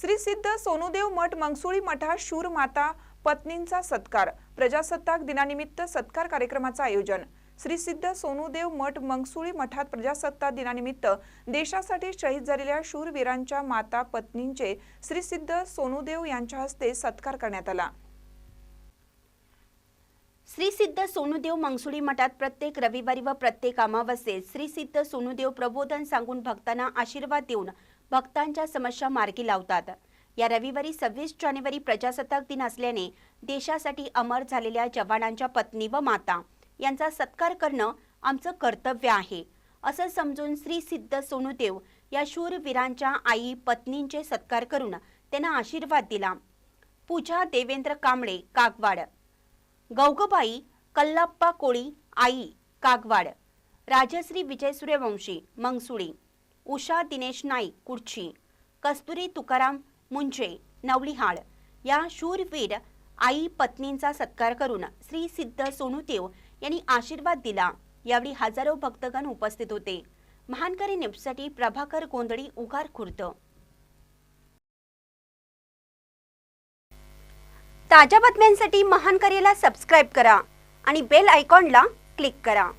श्री सिद्ध सोनुदेव मठ मंगसुळी मठात शूर माता पत्नींचा सत्कार। प्रजासत्ताक दिनानिमित्त सत्कार कार्यक्रमाचे आयोजन। श्री सिद्ध सोनुदेव मठ मंगसुळी मठात प्रजासत्ताक दिनानिमित्त देशासाठी शहीद झालेल्या शूरवीरांच्या माता पत्नींचे श्री सिद्ध सोनुदेव यांच्या हस्ते सत्कार करण्यात आला। श्री सिद्ध सोनुदेव मंगसुळी मठात प्रत्येक रविवारी व प्रत्येक अमावस्येत श्री सिद्ध सोनुदेव प्रबोधन सांगून भक्तांना आशीर्वाद देऊन भक्तांच्या समस्या मार्गी लावतात। या रविवारी 26 जानेवारी प्रजासत्ताक दिन असल्याने देशासाठी अमर झालेल्या जवानांच्या पत्नी व माता यांचा सत्कार करणं आमचं कर्तव्य आहे, असं समजून श्री सिद्ध सोनुदेव या शूरवीरांच्या आई पत्नींचे सत्कार करून त्यांना आशीर्वाद दिला। पूजा देवेंद्र कांबळे कागवाड, गौगबाई कल्लाप्पा कोळी आई कागवाड, राजश्री विजय सूर्यवंशी मंगसुळी, उषा दिनेश नाईक कुर्ची, कस्तुरी तुकाराम मुंजे नवलिहाळ या शूरवीर आई पत्नींचा सत्कार करून श्री सिद्ध सोनुदेव यांनी आशीर्वाद दिला। यावेळी हजारो भक्तगण उपस्थित होते। महानकरी न्यूजसाठी प्रभाकर गोंधळी, उगार खुर्द। ताज्या बातम्यांसाठी महानकरीला सबस्क्राइब करा आणि बेल आयकॉनला क्लिक करा।